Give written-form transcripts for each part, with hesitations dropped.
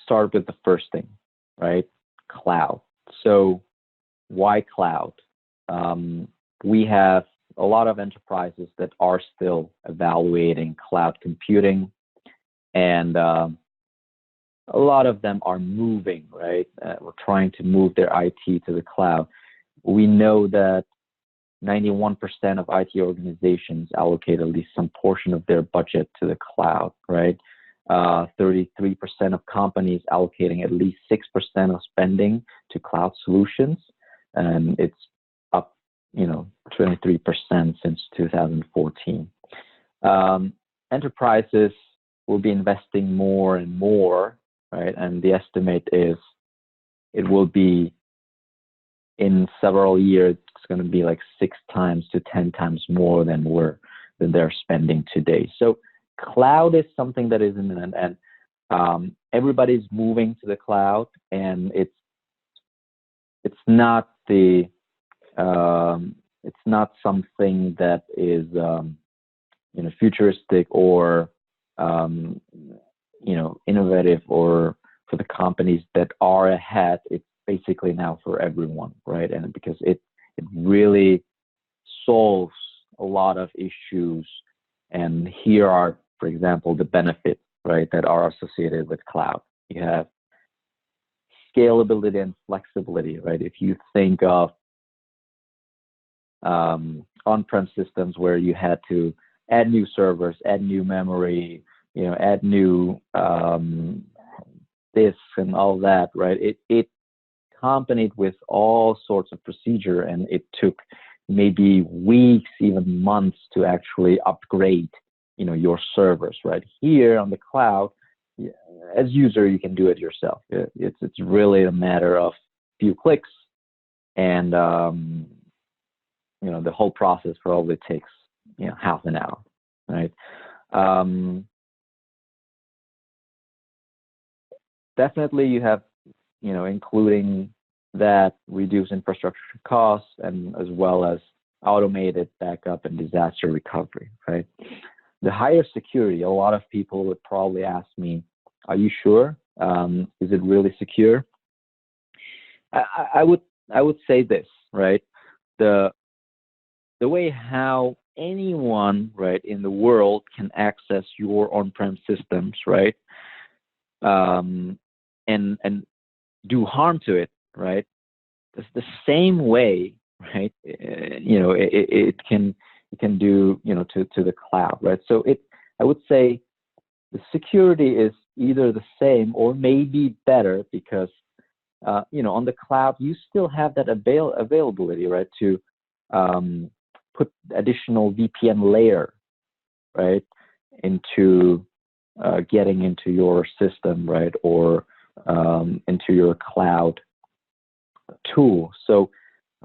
start with the first thing, right? Cloud. So why cloud? We have a lot of enterprises that are still evaluating cloud computing, and a lot of them are moving, right? We're trying to move their IT to the cloud. We know that 91% of IT organizations allocate at least some portion of their budget to the cloud, right? 33% of companies allocating at least 6% of spending to cloud solutions, and it's up, 23% since 2014. Enterprises will be investing more and more, right? And the estimate is it will be in several years, it's going to be like 6 times to 10 times more than they're spending today. So cloud is something that is imminent, and everybody's moving to the cloud, and it's not something that is futuristic or innovative or for the companies that are ahead. It's basically now for everyone, right? And because it really solves a lot of issues, and here are, for example, the benefits, right, that are associated with cloud. You have scalability and flexibility, right? If you think of on-prem systems where you had to add new servers, add new memory, add new disks and all that, right? It accompanied with all sorts of procedure, and it took maybe weeks, even months to actually upgrade, your servers, right? Here on the cloud, as user, you can do it yourself. It's really a matter of few clicks, and the whole process probably takes half an hour, right? Definitely, you have including that reduce infrastructure costs, and as well as automated backup and disaster recovery, right? The higher security, a lot of people would probably ask me, are you sure? Is it really secure? I would say this, right? The way how anyone, right, in the world can access your on-prem systems, right, and do harm to it, right? It's the same way, right? It can do to the cloud, right? So I would say the security is either the same or maybe better, because on the cloud you still have that availability, right, to put additional VPN layer, right, into getting into your system, right, or into your cloud tool. So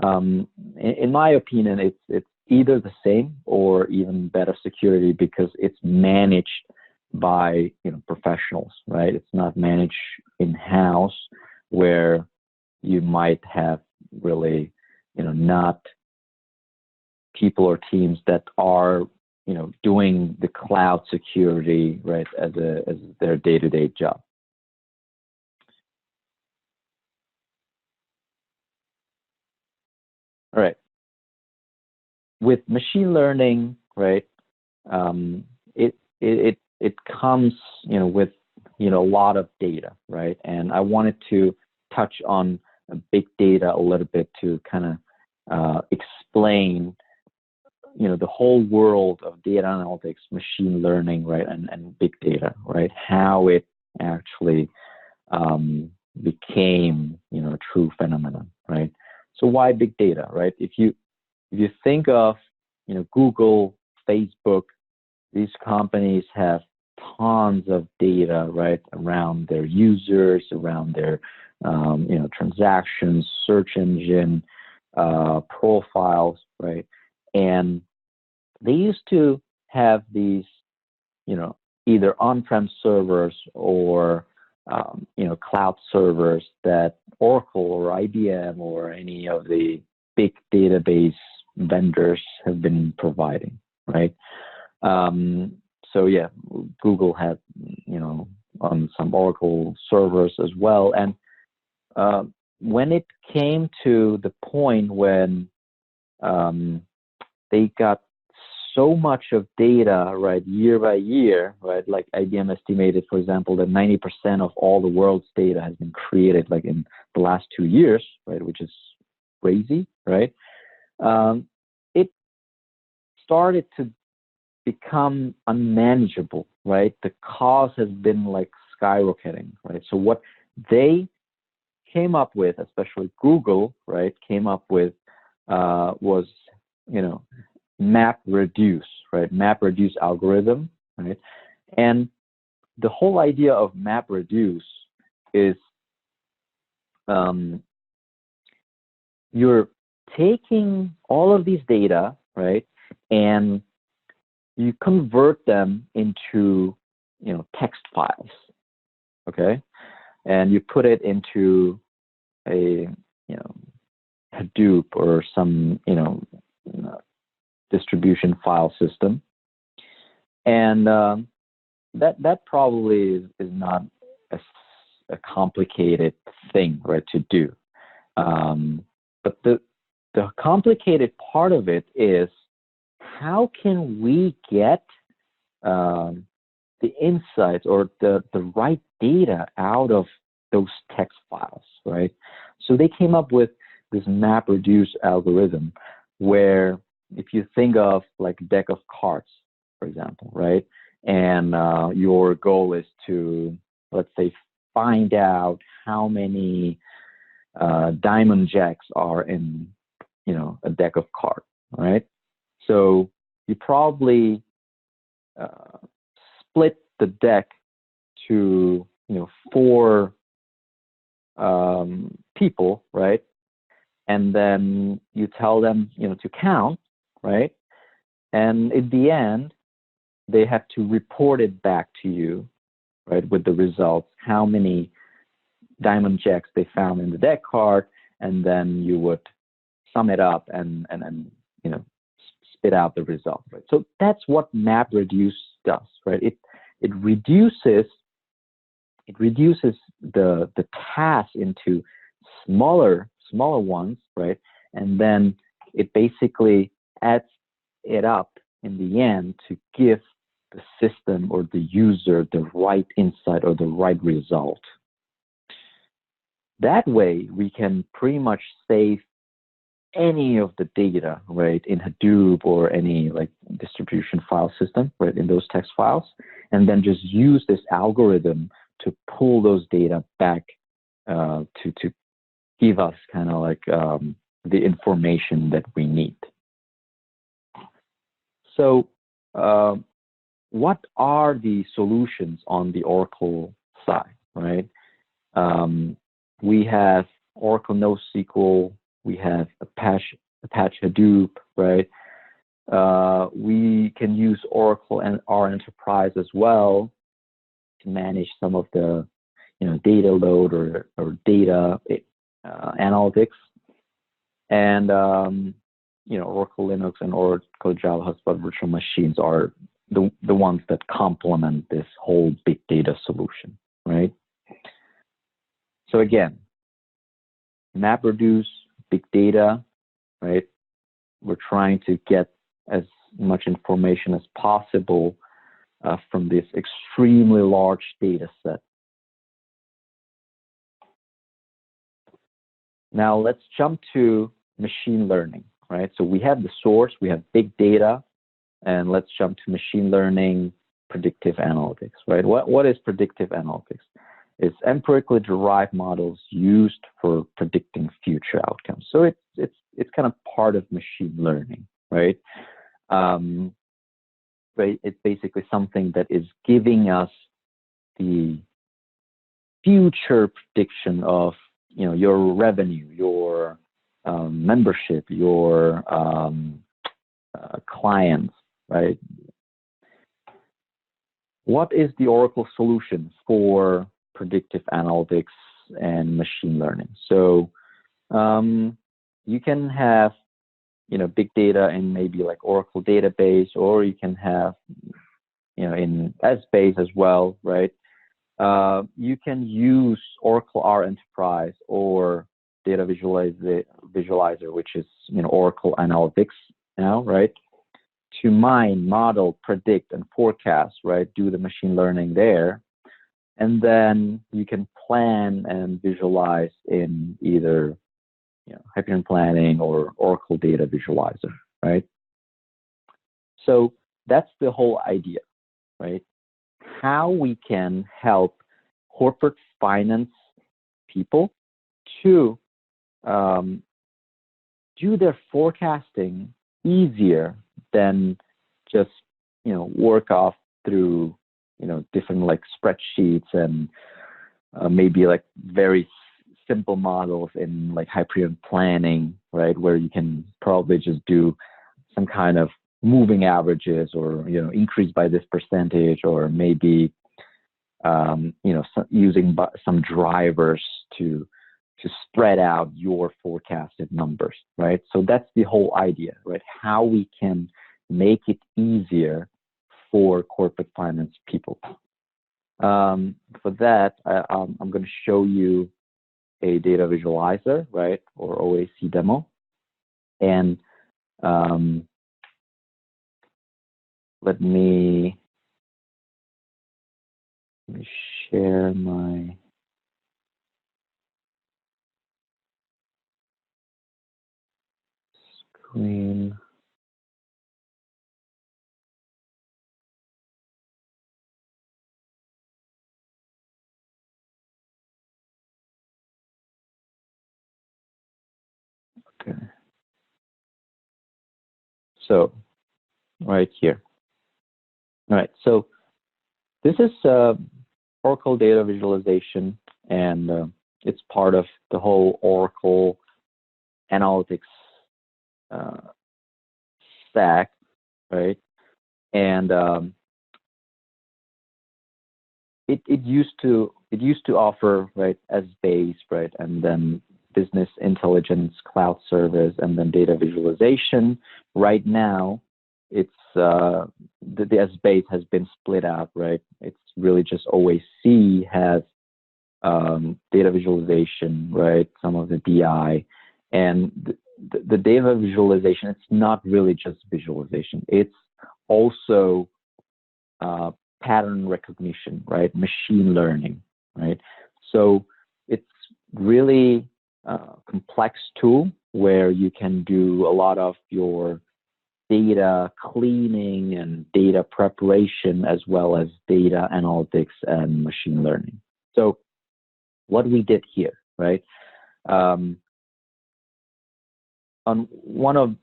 in my opinion, it's either the same or even better security, because it's managed by professionals, right? It's not managed in-house, where you might have really not people or teams that are doing the cloud security, right, as their day-to-day job. All right. With machine learning, right, it comes with a lot of data, right? And I wanted to touch on big data a little bit to kind of explain the whole world of data analytics, machine learning, right, and big data, right? How it actually became a true phenomenon, right? So why big data, right? If you think of Google, Facebook, these companies have tons of data, right, around their users, around their transactions, search engine, profiles, right? And they used to have these either on-prem servers or cloud servers that Oracle or IBM or any of the big database vendors have been providing, right? So yeah, Google had on some Oracle servers as well. And when it came to the point when they got so much of data, right, year by year, right, like IBM estimated, for example, that 90% of all the world's data has been created like in the last 2 years, right, which is crazy, right? It started to become unmanageable, right? The cost has been like skyrocketing, right? So what they came up with, especially Google, right, came up with was, MapReduce, right? MapReduce algorithm, right? And the whole idea of MapReduce is you're taking all of these data, right, and you convert them into, text files, okay, and you put it into a, Hadoop or some, distribution file system, and that probably is not a complicated thing, right, to do. But the complicated part of it is how can we get the insights or the right data out of those text files, right? So they came up with this MapReduce algorithm where if you think of like a deck of cards, for example, right? And your goal is to, let's say, find out how many diamond jacks are in, a deck of cards, right? So you probably split the deck to, 4 people, right? And then you tell them, to count, right? And at the end, they have to report it back to you, right, with the results, how many diamond jacks they found in the deck card, and then you would sum it up and spit out the result, right? So that's what MapReduce does, right? It reduces the task into smaller ones, right? And then it basically adds it up in the end to give the system or the user the right insight or the right result. That way, we can pretty much save any of the data, right, in Hadoop or any like distribution file system, right, in those text files, and then just use this algorithm to pull those data back to give us kind of like the information that we need. So what are the solutions on the Oracle side, right? We have Oracle NoSQL, we have Apache Hadoop, right? We can use Oracle and R Enterprise as well to manage some of the, data load or data analytics. And, Oracle Linux and Oracle Java Hotspot virtual machines are the ones that complement this whole big data solution, right? So again, MapReduce, big data, right? We're trying to get as much information as possible from this extremely large data set. Now let's jump to machine learning, right? So we have the source, we have big data, and let's jump to machine learning, predictive analytics, right? What is predictive analytics? It's empirically derived models used for predicting future outcomes. So it's kind of part of machine learning, right? Right? It's basically something that is giving us the future prediction of your revenue, your membership, your clients, right? What is the Oracle solution for predictive analytics and machine learning? So you can have big data in maybe like Oracle database, or you can have in Essbase as well, right? you can use Oracle R Enterprise or Data Visualizer, which is Oracle Analytics now, right? To mine, model, predict, and forecast, right? Do the machine learning there. And then you can plan and visualize in either Hyperion Planning or Oracle Data Visualizer, right? So that's the whole idea, right? How we can help corporate finance people to do their forecasting easier than just work off through different like spreadsheets and maybe like very simple models in like Hyperion Planning, right, where you can probably just do some kind of moving averages or increase by this percentage, or maybe using some drivers to spread out your forecasted numbers, right? So that's the whole idea, right? How we can make it easier for corporate finance people. For that, I'm going to show you a data visualizer, right, or OAC demo. And let me share my screen. Okay. So right here. All right. So this is Oracle data visualization, and it's part of the whole Oracle analytics stack, right? And it used to offer, right, as base, right, and then business intelligence, cloud service, and then data visualization. Right now, it's the S base has been split out, right? It's really just OAC has data visualization, right? Some of the BI, and the data visualization. It's not really just visualization. It's also pattern recognition, right? Machine learning, right? So it's really a complex tool where you can do a lot of your data cleaning and data preparation, as well as data analytics and machine learning. So what we did here, right? On one of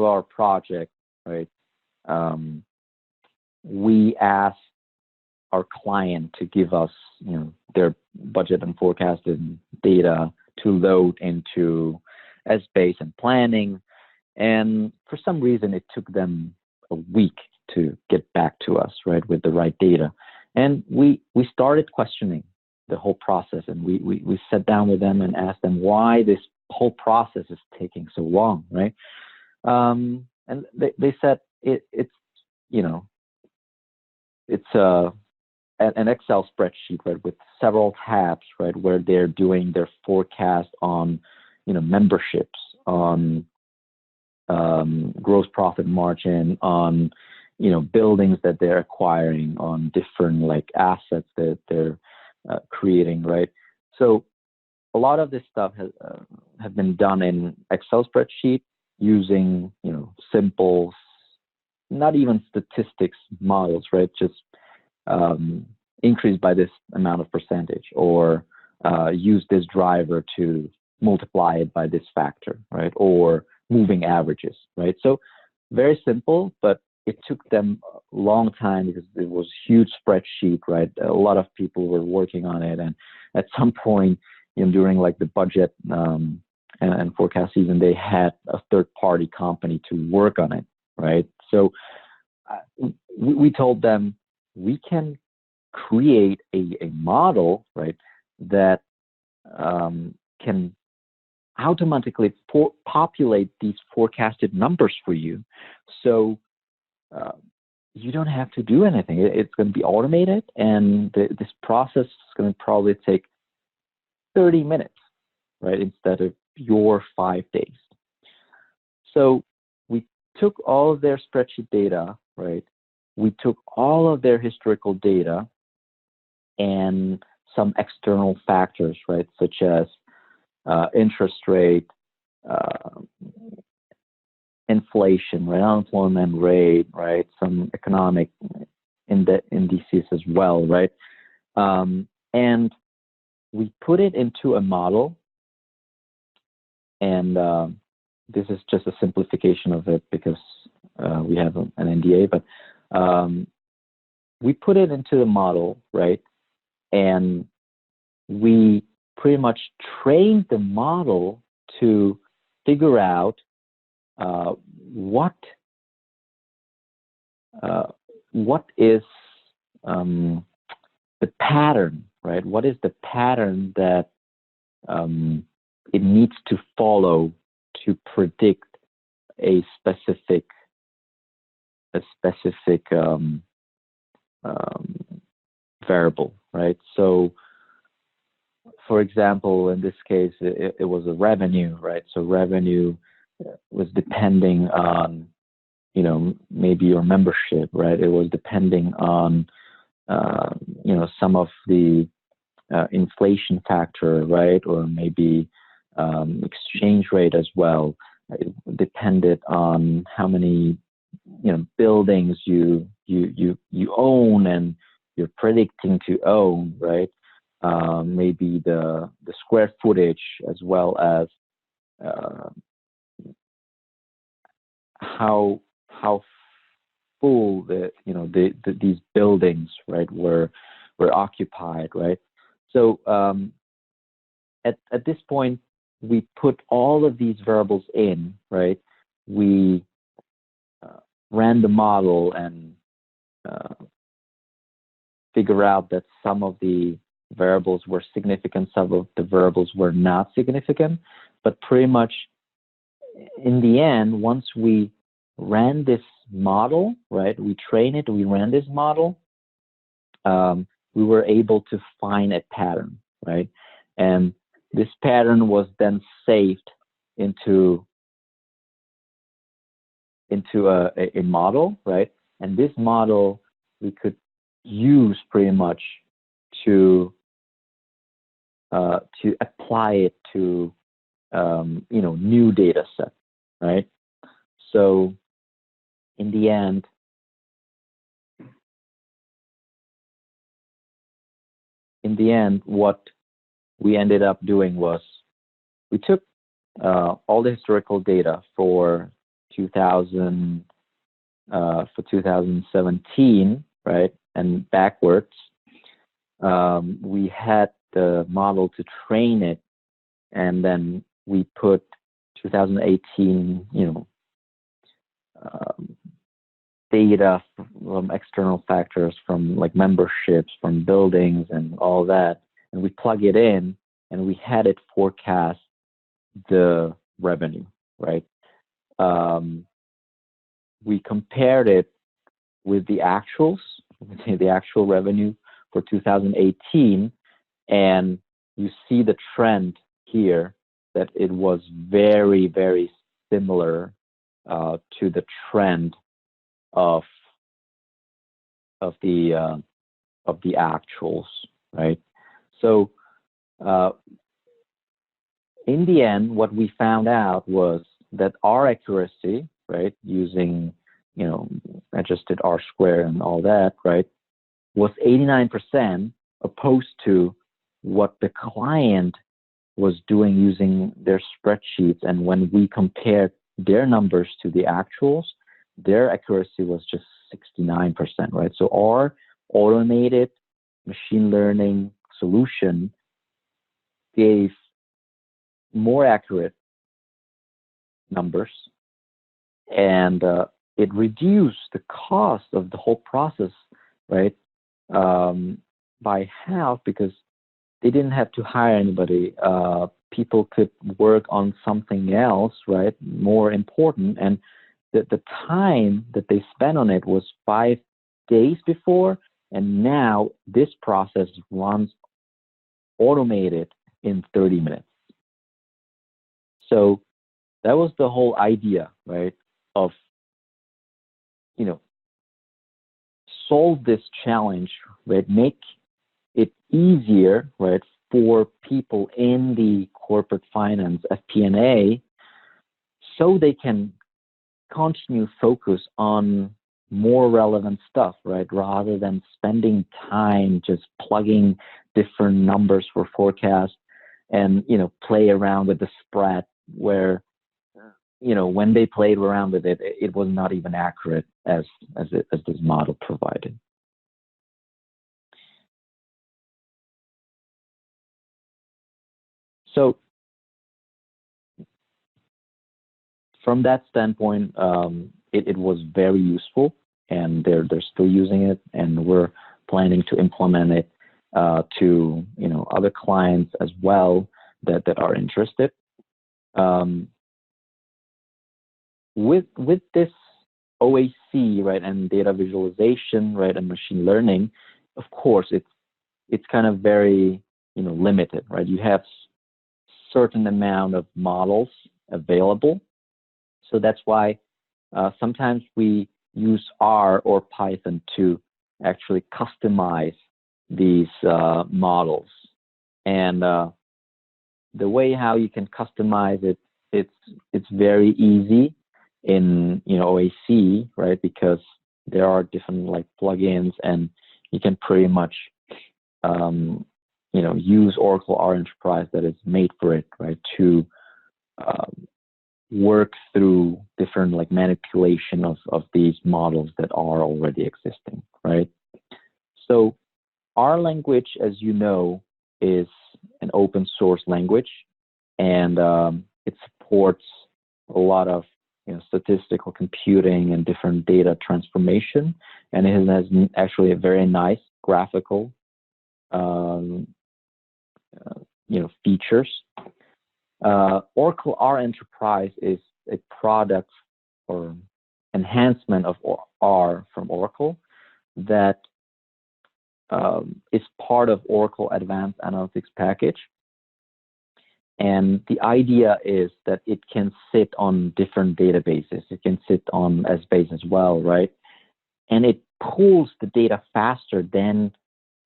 our projects, right? We asked our client to give us, their budget and forecasted data to load into S-Base and planning. And for some reason, it took them a week to get back to us, right, with the right data. And we started questioning the whole process, and we sat down with them and asked them why this whole process is taking so long, right? And they said it's an Excel spreadsheet, right, with several tabs, right, where they're doing their forecast on, memberships, on gross profit margin, on, buildings that they're acquiring, on different like assets that they're creating, right? So a lot of this stuff has have been done in Excel spreadsheet using, simple, not even statistics models, right? Just increase by this amount of percentage, or use this driver to multiply it by this factor, right? Or moving averages, right? So very simple, but it took them a long time because it was a huge spreadsheet, right? A lot of people were working on it, and at some point, during like the budget and forecast season, they had a third-party company to work on it, right? So we told them we can create a model, right, that can automatically populate these forecasted numbers for you. So you don't have to do anything. It's going to be automated, and this process is going to probably take 30 minutes, right, instead of your 5 days. So we took all of their spreadsheet data, right? We took all of their historical data and some external factors, right, such as interest rate, inflation, right, unemployment rate, right, some economic indices as well, right? And we put it into a model, and this is just a simplification of it because we have an NDA, but we put it into the model, right? And we pretty much trained the model to figure out what is the pattern, right? What is the pattern that it needs to follow to predict a specific variable, right? So, for example, in this case, it was a revenue, right? So revenue was depending on, maybe your membership, right? It was depending on, some of the inflation factor, right? Or maybe exchange rate as well. It depended on how many, buildings you own and you're predicting to own, right? Maybe the square footage, as well as how full these buildings, right, were occupied, right? So at this point, we put all of these variables in, right? We ran the model and figure out that some of the variables were significant, some of the variables were not significant, but pretty much in the end, once we ran this model, right, we trained it, we ran this model, we were able to find a pattern, right? And this pattern was then saved into a model, right? And this model we could use pretty much to apply it to new data set, right? So in the end, what we ended up doing was we took all the historical data for 2017, right, and backwards. We had the model to train it, and then we put 2018, data from external factors, from like memberships, from buildings, and all that, and we plug it in, and we had it forecast the revenue, right? We compared it with the actuals, the actual revenue for 2018, and you see the trend here that it was very, very similar to the trend of the actuals, right? So in the end, what we found out was that our accuracy, right, using adjusted R square and all that, right, was 89%, opposed to what the client was doing using their spreadsheets. And when we compared their numbers to the actuals, their accuracy was just 69%, right? So our automated machine learning solution gave more accurate numbers, and it reduced the cost of the whole process, right, by half, because they didn't have to hire anybody. People could work on something else, right, more important, and the time that they spent on it was 5 days before, and now this process runs automated in 30 minutes. So that was the whole idea, right? Of, solve this challenge, right? Make it easier, right, for people in the corporate finance FP&A, so they can continue focus on more relevant stuff, right? Rather than spending time just plugging different numbers for forecast and, play around with the spread where, when they played around with it, it was not even accurate as this model provided. So from that standpoint, it was very useful, and they're still using it, and we're planning to implement it to other clients as well that are interested. With this OAC, right, and data visualization, right, and machine learning, of course, it's kind of very limited, right? You have certain amount of models available, so that's why sometimes we use R or Python to actually customize these models. And the way how you can customize it, it's very easy in OAC, right? Because there are different plugins, and you can pretty much use Oracle R Enterprise that is made for it, right? To work through different manipulation of these models that are already existing, right? So R language, as you know, is an open source language, and it supports a lot of statistical computing and different data transformation, and it has actually a very nice graphical features. Oracle R Enterprise is a product or enhancement of R from Oracle that is part of Oracle Advanced Analytics Package. And the idea is that it can sit on different databases. It can sit on Essbase as well, right? And it pulls the data faster than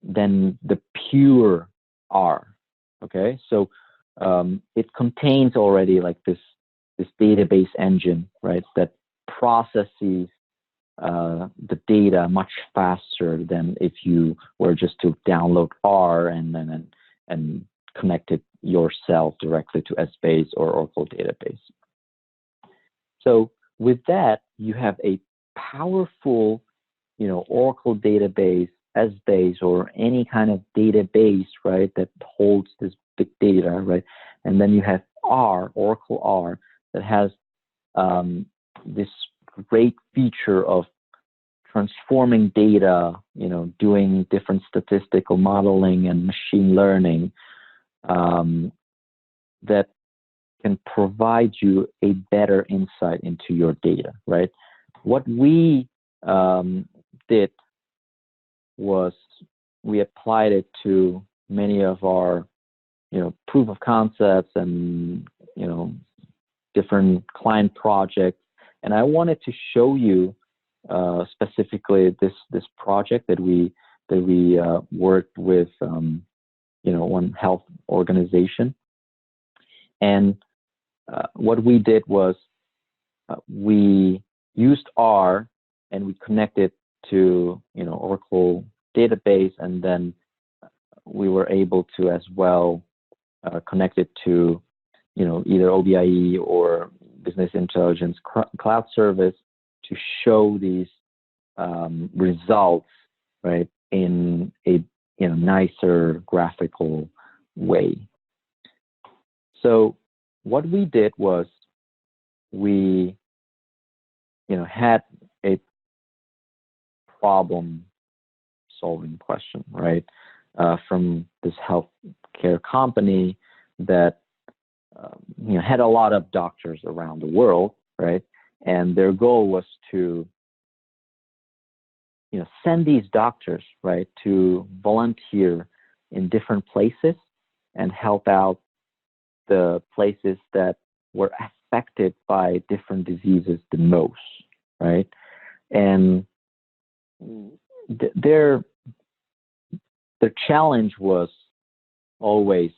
the pure R. Okay, so it contains already this database engine, right, that processes the data much faster than if you were just to download R and connect it yourself directly to Essbase or Oracle database. So with that, you have a powerful, Oracle database, Essbase, or any kind of database, right, that holds this big data, right? And then you have R, Oracle R, that has this great feature of transforming data, doing different statistical modeling and machine learning, that can provide you a better insight into your data, right? What we did was we applied it to many of our, proof of concepts and, different client projects. And I wanted to show you specifically this project that we worked with, one health organization. And what we did was we used R and we connected to Oracle database, and then we were able to as well connect it to either OBIE or Business Intelligence Cloud Service to show these results, right, in a nicer graphical way. So what we did was we had a problem solving question, right, from this healthcare company that had a lot of doctors around the world, right, and their goal was to send these doctors, right, to volunteer in different places and help out the places that were affected by different diseases the most, right? And their challenge was always,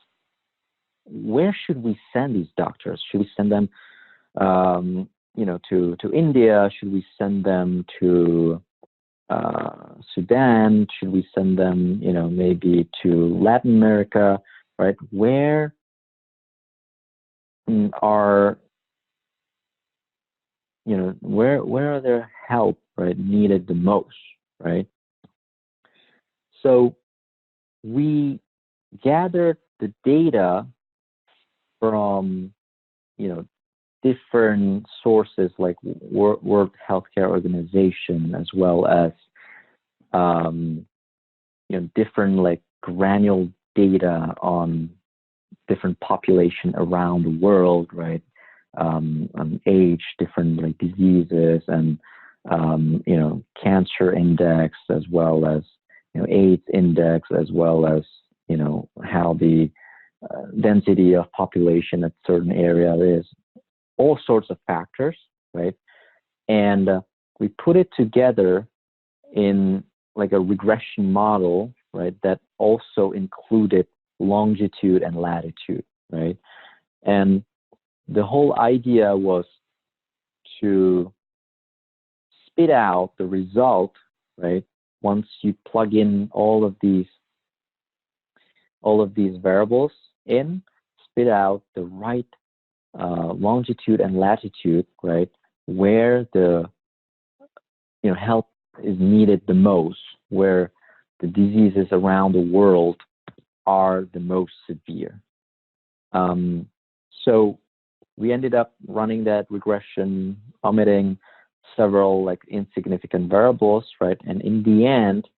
where should we send these doctors? Should we send them, to India? Should we send them to Sudan? Should we send them, maybe to Latin America, right? Where are, where are their help, right, needed the most, right? So we gathered the data from, different sources like World Healthcare Organization, as well as different like granular data on different population around the world, right? On age, different like diseases, and cancer index, as well as AIDS index, as well as how the density of population at certain area is, all sorts of factors, right? And we put it together in like a regression model, right, that also included longitude and latitude, right? And the whole idea was to spit out the result, right, once you plug in all of these variables in, spit out the right longitude and latitude, right, where the help is needed the most, where the diseases around the world are the most severe. So we ended up running that regression, omitting several like insignificant variables, right? And in the end,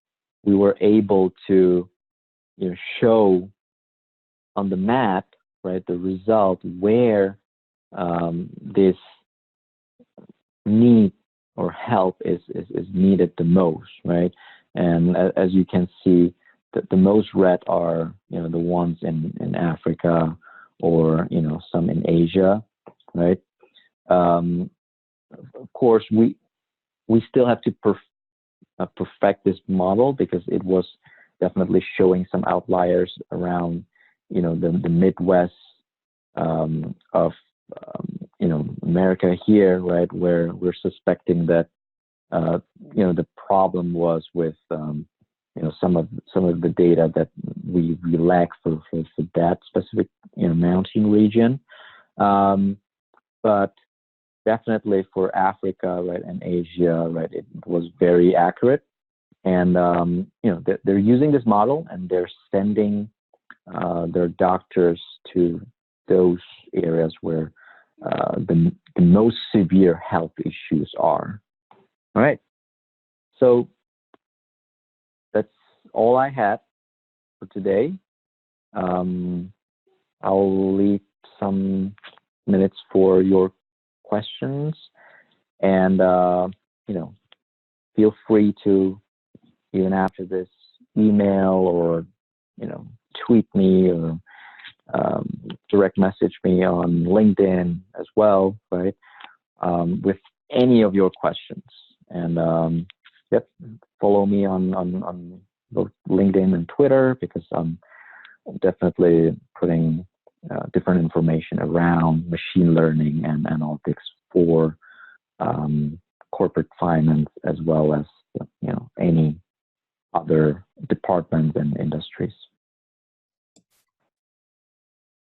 we were able to show on the map, right, the result where this need or help is needed the most, right? And as you can see, the most red are the ones in Africa, or some in Asia, right? Of course, we still have to perfect this model, because it was definitely showing some outliers around the Midwest of America here, right, where we're suspecting that the problem was with some of the data that we lack for that specific mountain region, but definitely for Africa, right, and Asia, right, it was very accurate. And they're using this model, and they're sending their doctors to those areas where the most severe health issues are. All right, so that's all I had for today. I'll leave some minutes for your questions, and feel free to, even after this, email or tweet me, or direct message me on LinkedIn as well, right, with any of your questions. And follow me on both LinkedIn and Twitter, because I'm definitely putting different information around machine learning and analytics for corporate finance, as well as any other departments and industries.